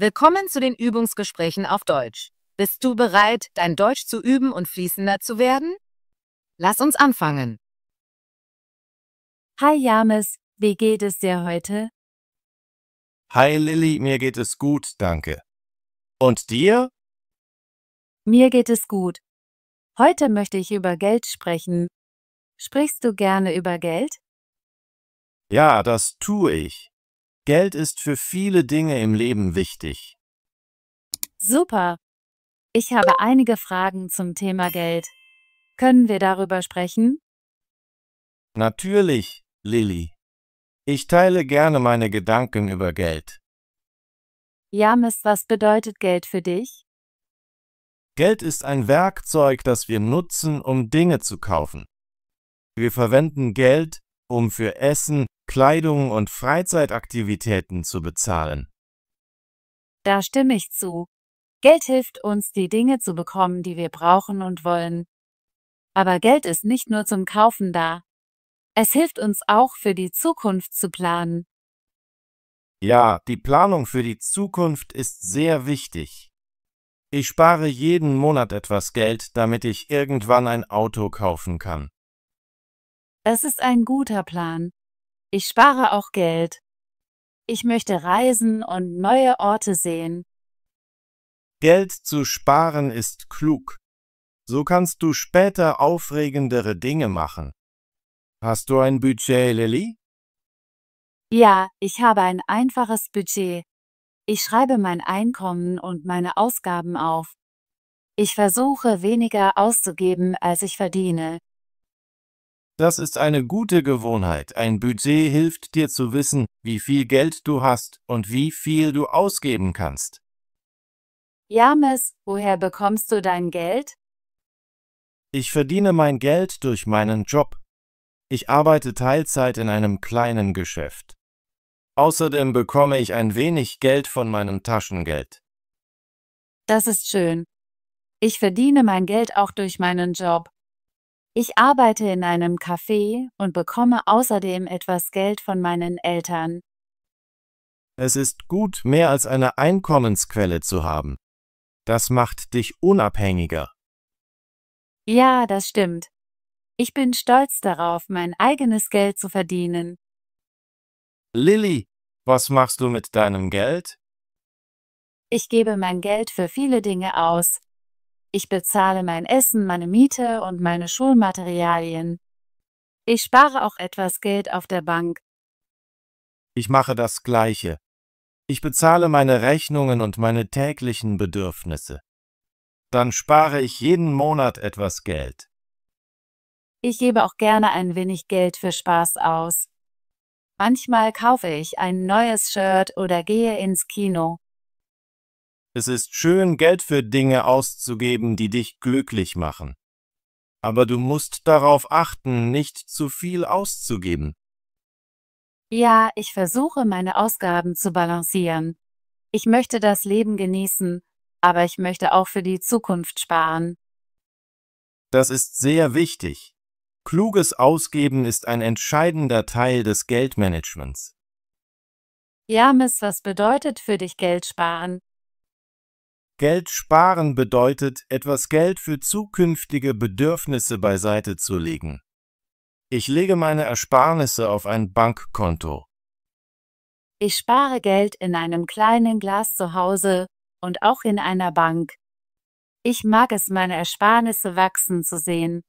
Willkommen zu den Übungsgesprächen auf Deutsch. Bist du bereit, dein Deutsch zu üben und fließender zu werden? Lass uns anfangen. Hi James, wie geht es dir heute? Hi Lilly, mir geht es gut, danke. Und dir? Mir geht es gut. Heute möchte ich über Geld sprechen. Sprichst du gerne über Geld? Ja, das tue ich. Geld ist für viele Dinge im Leben wichtig. Super. Ich habe einige Fragen zum Thema Geld. Können wir darüber sprechen? Natürlich, Lilly. Ich teile gerne meine Gedanken über Geld. James, was bedeutet Geld für dich? Geld ist ein Werkzeug, das wir nutzen, um Dinge zu kaufen. Wir verwenden Geld, um für Essen, Kleidung und Freizeitaktivitäten zu bezahlen. Da stimme ich zu. Geld hilft uns, die Dinge zu bekommen, die wir brauchen und wollen. Aber Geld ist nicht nur zum Kaufen da. Es hilft uns auch, für die Zukunft zu planen. Ja, die Planung für die Zukunft ist sehr wichtig. Ich spare jeden Monat etwas Geld, damit ich irgendwann ein Auto kaufen kann. Es ist ein guter Plan. Ich spare auch Geld. Ich möchte reisen und neue Orte sehen. Geld zu sparen ist klug. So kannst du später aufregendere Dinge machen. Hast du ein Budget, Lilly? Ja, ich habe ein einfaches Budget. Ich schreibe mein Einkommen und meine Ausgaben auf. Ich versuche, weniger auszugeben, als ich verdiene. Das ist eine gute Gewohnheit. Ein Budget hilft dir zu wissen, wie viel Geld du hast und wie viel du ausgeben kannst. James, woher bekommst du dein Geld? Ich verdiene mein Geld durch meinen Job. Ich arbeite Teilzeit in einem kleinen Geschäft. Außerdem bekomme ich ein wenig Geld von meinem Taschengeld. Das ist schön. Ich verdiene mein Geld auch durch meinen Job. Ich arbeite in einem Café und bekomme außerdem etwas Geld von meinen Eltern. Es ist gut, mehr als eine Einkommensquelle zu haben. Das macht dich unabhängiger. Ja, das stimmt. Ich bin stolz darauf, mein eigenes Geld zu verdienen. Lilly, was machst du mit deinem Geld? Ich gebe mein Geld für viele Dinge aus. Ich bezahle mein Essen, meine Miete und meine Schulmaterialien. Ich spare auch etwas Geld auf der Bank. Ich mache das Gleiche. Ich bezahle meine Rechnungen und meine täglichen Bedürfnisse. Dann spare ich jeden Monat etwas Geld. Ich gebe auch gerne ein wenig Geld für Spaß aus. Manchmal kaufe ich ein neues Shirt oder gehe ins Kino. Es ist schön, Geld für Dinge auszugeben, die dich glücklich machen. Aber du musst darauf achten, nicht zu viel auszugeben. Ja, ich versuche, meine Ausgaben zu balancieren. Ich möchte das Leben genießen, aber ich möchte auch für die Zukunft sparen. Das ist sehr wichtig. Kluges Ausgeben ist ein entscheidender Teil des Geldmanagements. James, was bedeutet für dich Geld sparen? Geld sparen bedeutet, etwas Geld für zukünftige Bedürfnisse beiseite zu legen. Ich lege meine Ersparnisse auf ein Bankkonto. Ich spare Geld in einem kleinen Glas zu Hause und auch in einer Bank. Ich mag es, meine Ersparnisse wachsen zu sehen.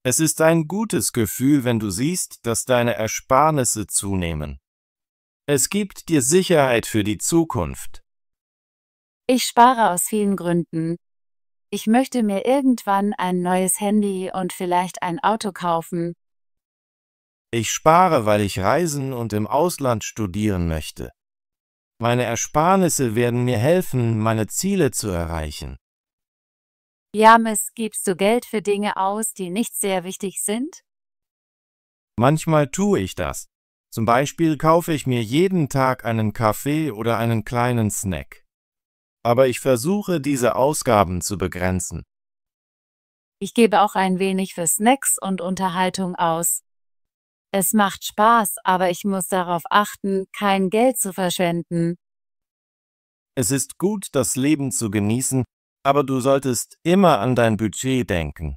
Es ist ein gutes Gefühl, wenn du siehst, dass deine Ersparnisse zunehmen. Es gibt dir Sicherheit für die Zukunft. Ich spare aus vielen Gründen. Ich möchte mir irgendwann ein neues Handy und vielleicht ein Auto kaufen. Ich spare, weil ich reisen und im Ausland studieren möchte. Meine Ersparnisse werden mir helfen, meine Ziele zu erreichen. James, gibst du Geld für Dinge aus, die nicht sehr wichtig sind? Manchmal tue ich das. Zum Beispiel kaufe ich mir jeden Tag einen Kaffee oder einen kleinen Snack. Aber ich versuche, diese Ausgaben zu begrenzen. Ich gebe auch ein wenig für Snacks und Unterhaltung aus. Es macht Spaß, aber ich muss darauf achten, kein Geld zu verschwenden. Es ist gut, das Leben zu genießen, aber du solltest immer an dein Budget denken.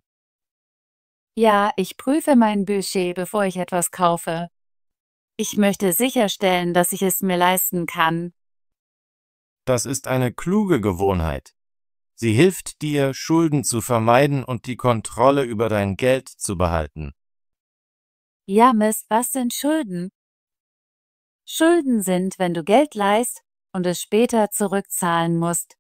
Ja, ich prüfe mein Budget, bevor ich etwas kaufe. Ich möchte sicherstellen, dass ich es mir leisten kann. Das ist eine kluge Gewohnheit. Sie hilft dir, Schulden zu vermeiden und die Kontrolle über dein Geld zu behalten. James, was sind Schulden? Schulden sind, wenn du Geld leihst und es später zurückzahlen musst.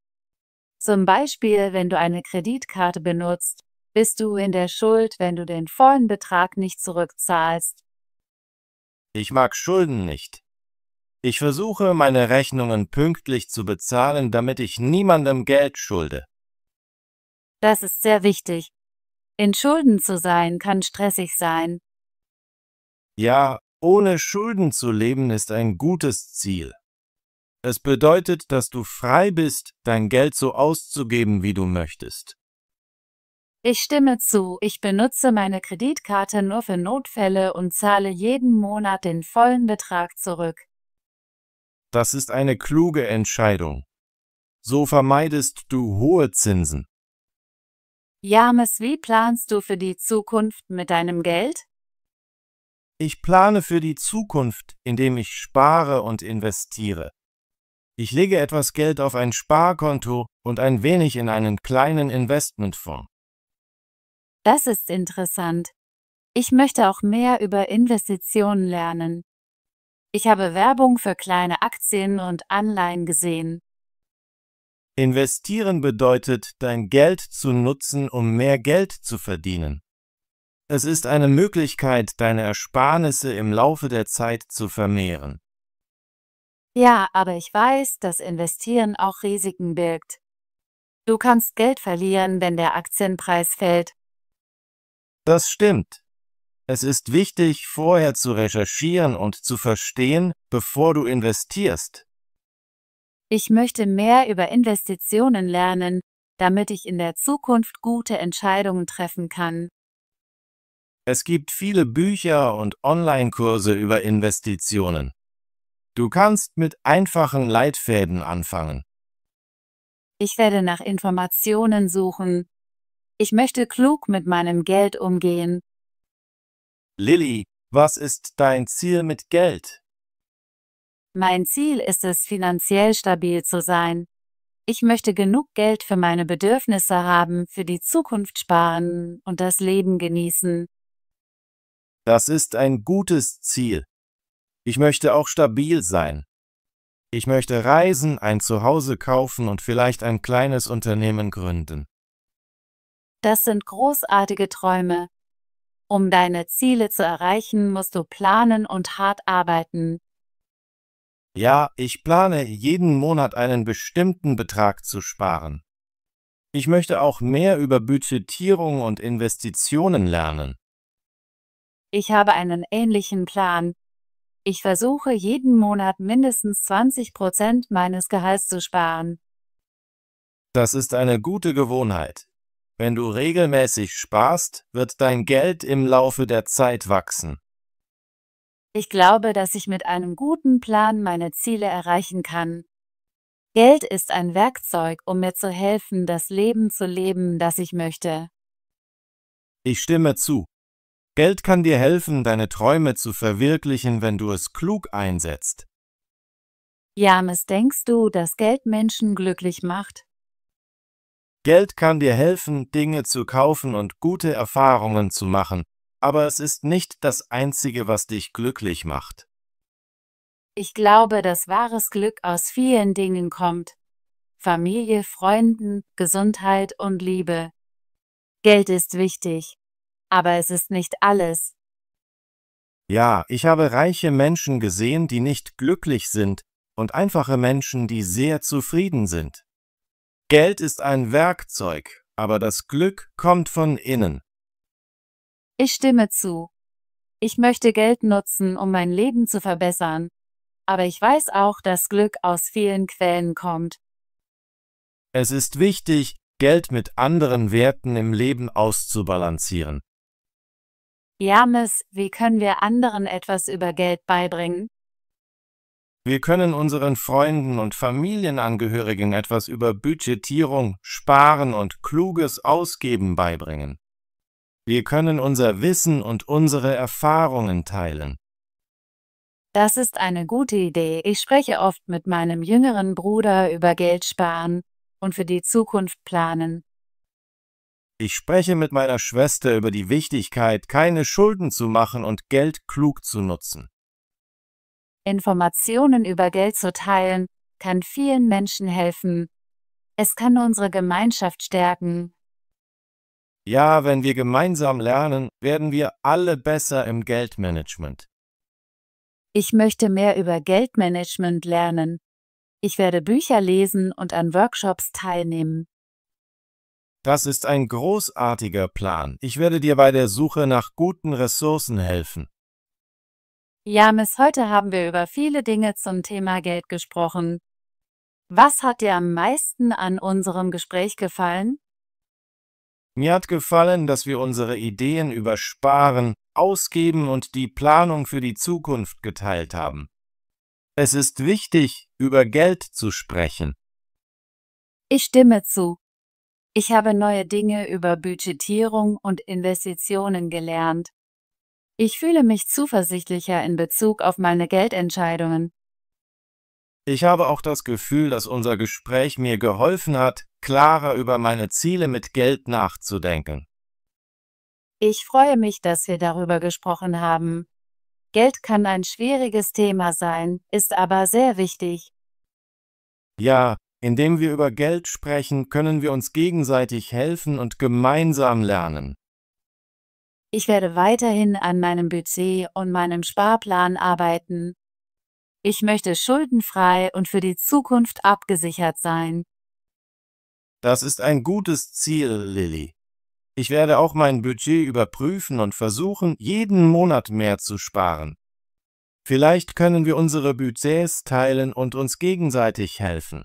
Zum Beispiel, wenn du eine Kreditkarte benutzt, bist du in der Schuld, wenn du den vollen Betrag nicht zurückzahlst. Ich mag Schulden nicht. Ich versuche, meine Rechnungen pünktlich zu bezahlen, damit ich niemandem Geld schulde. Das ist sehr wichtig. In Schulden zu sein, kann stressig sein. Ja, ohne Schulden zu leben ist ein gutes Ziel. Es bedeutet, dass du frei bist, dein Geld so auszugeben, wie du möchtest. Ich stimme zu, ich benutze meine Kreditkarte nur für Notfälle und zahle jeden Monat den vollen Betrag zurück. Das ist eine kluge Entscheidung. So vermeidest du hohe Zinsen. James, wie planst du für die Zukunft mit deinem Geld? Ich plane für die Zukunft, indem ich spare und investiere. Ich lege etwas Geld auf ein Sparkonto und ein wenig in einen kleinen Investmentfonds. Das ist interessant. Ich möchte auch mehr über Investitionen lernen. Ich habe Werbung für kleine Aktien und Anleihen gesehen. Investieren bedeutet, dein Geld zu nutzen, um mehr Geld zu verdienen. Es ist eine Möglichkeit, deine Ersparnisse im Laufe der Zeit zu vermehren. Ja, aber ich weiß, dass Investieren auch Risiken birgt. Du kannst Geld verlieren, wenn der Aktienpreis fällt. Das stimmt. Es ist wichtig, vorher zu recherchieren und zu verstehen, bevor du investierst. Ich möchte mehr über Investitionen lernen, damit ich in der Zukunft gute Entscheidungen treffen kann. Es gibt viele Bücher und Online-Kurse über Investitionen. Du kannst mit einfachen Leitfäden anfangen. Ich werde nach Informationen suchen. Ich möchte klug mit meinem Geld umgehen. Lilly, was ist dein Ziel mit Geld? Mein Ziel ist es, finanziell stabil zu sein. Ich möchte genug Geld für meine Bedürfnisse haben, für die Zukunft sparen und das Leben genießen. Das ist ein gutes Ziel. Ich möchte auch stabil sein. Ich möchte reisen, ein Zuhause kaufen und vielleicht ein kleines Unternehmen gründen. Das sind großartige Träume. Um deine Ziele zu erreichen, musst du planen und hart arbeiten. Ja, ich plane, jeden Monat einen bestimmten Betrag zu sparen. Ich möchte auch mehr über Budgetierung und Investitionen lernen. Ich habe einen ähnlichen Plan. Ich versuche jeden Monat mindestens 20% meines Gehalts zu sparen. Das ist eine gute Gewohnheit. Wenn du regelmäßig sparst, wird dein Geld im Laufe der Zeit wachsen. Ich glaube, dass ich mit einem guten Plan meine Ziele erreichen kann. Geld ist ein Werkzeug, um mir zu helfen, das Leben zu leben, das ich möchte. Ich stimme zu. Geld kann dir helfen, deine Träume zu verwirklichen, wenn du es klug einsetzt. James, denkst du, dass Geld Menschen glücklich macht? Geld kann dir helfen, Dinge zu kaufen und gute Erfahrungen zu machen, aber es ist nicht das Einzige, was dich glücklich macht. Ich glaube, dass wahres Glück aus vielen Dingen kommt. Familie, Freunden, Gesundheit und Liebe. Geld ist wichtig, aber es ist nicht alles. Ja, ich habe reiche Menschen gesehen, die nicht glücklich sind, und einfache Menschen, die sehr zufrieden sind. Geld ist ein Werkzeug, aber das Glück kommt von innen. Ich stimme zu. Ich möchte Geld nutzen, um mein Leben zu verbessern. Aber ich weiß auch, dass Glück aus vielen Quellen kommt. Es ist wichtig, Geld mit anderen Werten im Leben auszubalancieren. James, wie können wir anderen etwas über Geld beibringen? Wir können unseren Freunden und Familienangehörigen etwas über Budgetierung, Sparen und kluges Ausgeben beibringen. Wir können unser Wissen und unsere Erfahrungen teilen. Das ist eine gute Idee. Ich spreche oft mit meinem jüngeren Bruder über Geld sparen und für die Zukunft planen. Ich spreche mit meiner Schwester über die Wichtigkeit, keine Schulden zu machen und Geld klug zu nutzen. Informationen über Geld zu teilen, kann vielen Menschen helfen. Es kann unsere Gemeinschaft stärken. Ja, wenn wir gemeinsam lernen, werden wir alle besser im Geldmanagement. Ich möchte mehr über Geldmanagement lernen. Ich werde Bücher lesen und an Workshops teilnehmen. Das ist ein großartiger Plan. Ich werde dir bei der Suche nach guten Ressourcen helfen. James, heute haben wir über viele Dinge zum Thema Geld gesprochen. Was hat dir am meisten an unserem Gespräch gefallen? Mir hat gefallen, dass wir unsere Ideen über Sparen, Ausgeben und die Planung für die Zukunft geteilt haben. Es ist wichtig, über Geld zu sprechen. Ich stimme zu. Ich habe neue Dinge über Budgetierung und Investitionen gelernt. Ich fühle mich zuversichtlicher in Bezug auf meine Geldentscheidungen. Ich habe auch das Gefühl, dass unser Gespräch mir geholfen hat, klarer über meine Ziele mit Geld nachzudenken. Ich freue mich, dass wir darüber gesprochen haben. Geld kann ein schwieriges Thema sein, ist aber sehr wichtig. Ja, indem wir über Geld sprechen, können wir uns gegenseitig helfen und gemeinsam lernen. Ich werde weiterhin an meinem Budget und meinem Sparplan arbeiten. Ich möchte schuldenfrei und für die Zukunft abgesichert sein. Das ist ein gutes Ziel, Lilly. Ich werde auch mein Budget überprüfen und versuchen, jeden Monat mehr zu sparen. Vielleicht können wir unsere Budgets teilen und uns gegenseitig helfen.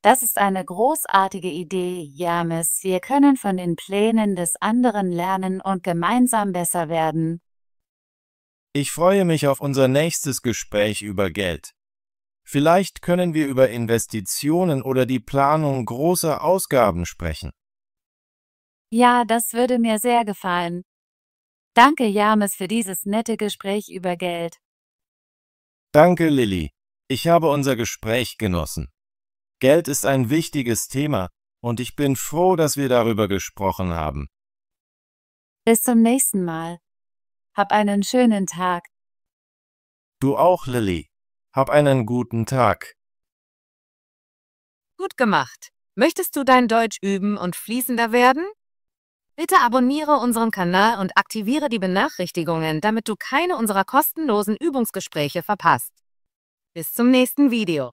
Das ist eine großartige Idee, James. Wir können von den Plänen des anderen lernen und gemeinsam besser werden. Ich freue mich auf unser nächstes Gespräch über Geld. Vielleicht können wir über Investitionen oder die Planung großer Ausgaben sprechen. Ja, das würde mir sehr gefallen. Danke, James, für dieses nette Gespräch über Geld. Danke, Lilly. Ich habe unser Gespräch genossen. Geld ist ein wichtiges Thema und ich bin froh, dass wir darüber gesprochen haben. Bis zum nächsten Mal. Hab einen schönen Tag. Du auch, Lilly. Hab einen guten Tag. Gut gemacht. Möchtest du dein Deutsch üben und fließender werden? Bitte abonniere unseren Kanal und aktiviere die Benachrichtigungen, damit du keine unserer kostenlosen Übungsgespräche verpasst. Bis zum nächsten Video.